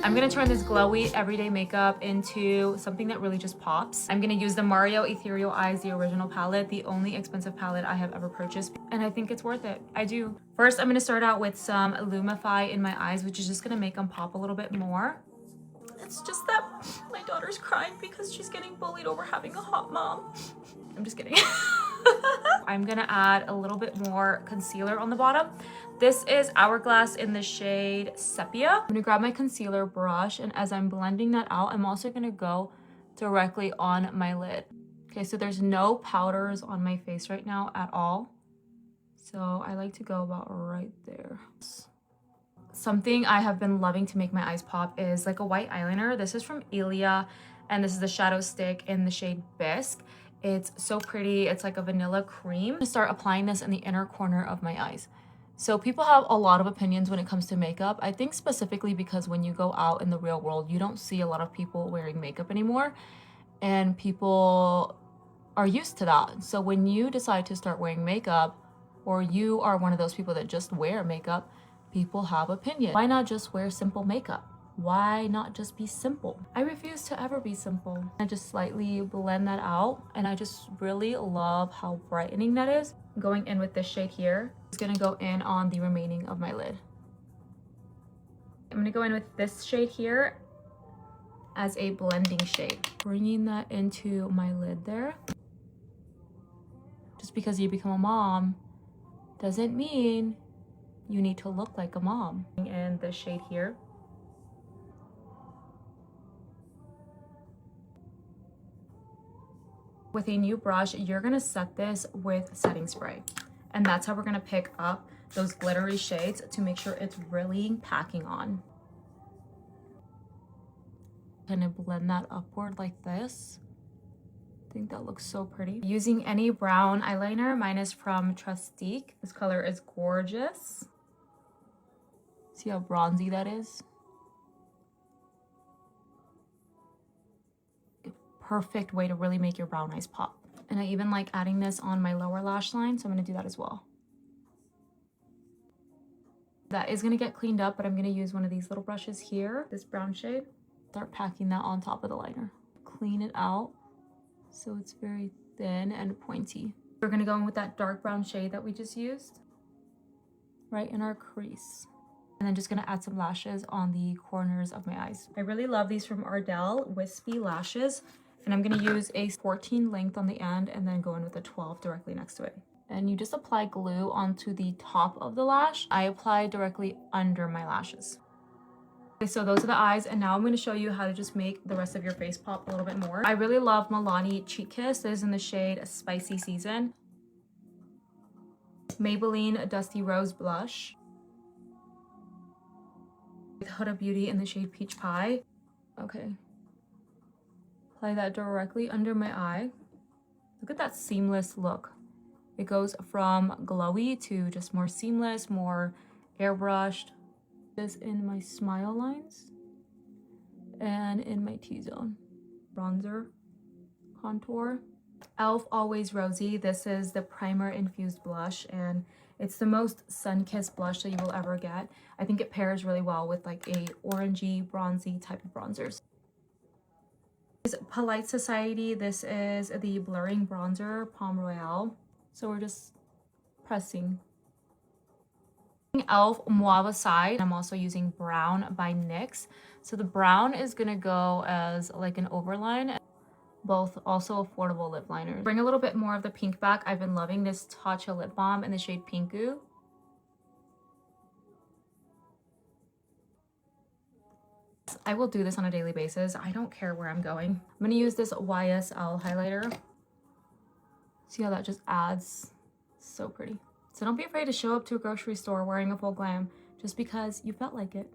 I'm gonna turn this glowy everyday makeup into something that really just pops. I'm gonna use the Mario Ethereal Eyes, the original palette, the only expensive palette I have ever purchased, and I think it's worth it. I do. First, I'm gonna start out with some Lumify in my eyes, which is just gonna make them pop a little bit more. It's just that my daughter's crying because she's getting bullied over having a hot mom. I'm just kidding. I'm gonna add a little bit more concealer on the bottom. This is Hourglass in the shade Sepia. I'm gonna grab my concealer brush, and as I'm blending that out, I'm also gonna go directly on my lid. Okay, so there's no powders on my face right now at all. So I like to go about right there. Something I have been loving to make my eyes pop is like a white eyeliner. This is from Ilia, and this is the shadow stick in the shade Bisque. It's so pretty. It's like a vanilla cream. I'm gonna start applying this in the inner corner of my eyes. So people have a lot of opinions when it comes to makeup. I think specifically because when you go out in the real world, you don't see a lot of people wearing makeup anymore, and people are used to that. So when you decide to start wearing makeup, or you are one of those people that just wear makeup, people have opinions. Why not just wear simple makeup? Why not just be simple? I refuse to ever be simple. I just slightly blend that out, and I just really love how brightening that is. Going in with this shade here. It's gonna go in on the remaining of my lid. I'm gonna go in with this shade here as a blending shade. Bringing that into my lid there. Just because you become a mom doesn't mean you need to look like a mom. And this shade here. With a new brush, you're gonna set this with setting spray. And that's how we're gonna pick up those glittery shades to make sure it's really packing on. Kind of blend that upward like this. I think that looks so pretty. Using any brown eyeliner, mine is from Trustique. This color is gorgeous. See how bronzy that is? Perfect way to really make your brown eyes pop. And I even like adding this on my lower lash line, so I'm gonna do that as well. That is gonna get cleaned up, but I'm gonna use one of these little brushes here, this brown shade. Start packing that on top of the liner. Clean it out so it's very thin and pointy. We're gonna go in with that dark brown shade that we just used, right in our crease. And then just gonna add some lashes on the corners of my eyes. I really love these from Ardell Wispy Lashes. And I'm gonna use a 14 length on the end and then go in with a 12 directly next to it. And you just apply glue onto the top of the lash. I apply directly under my lashes. Okay, so those are the eyes, and now I'm gonna show you how to just make the rest of your face pop a little bit more. I really love Milani Cheek Kiss. This is in the shade Spicy Season. Maybelline Dusty Rose Blush. With Huda Beauty in the shade Peach Pie. Okay. Apply that directly under my eye. Look at that seamless look. It goes from glowy to just more seamless, more airbrushed. This in my smile lines and in my T-zone. Bronzer, contour. e.l.f. Always Rosy. This is the primer infused blush, and it's the most sun-kissed blush that you will ever get. I think it pairs really well with like a orangey, bronzy type of bronzers. Polite Society. This is the blurring bronzer, Palm Royale. So we're just pressing. e.l.f. Muave Side. I'm also using Brown by NYX. So the brown is gonna go as like an overline. Both also affordable lip liners. Bring a little bit more of the pink back. I've been loving this Tatcha lip balm in the shade Pinku. I will do this on a daily basis. I don't care where I'm going. I'm gonna use this YSL highlighter. See how that just adds? So pretty. So don't be afraid to show up to a grocery store wearing a full glam just because you felt like it.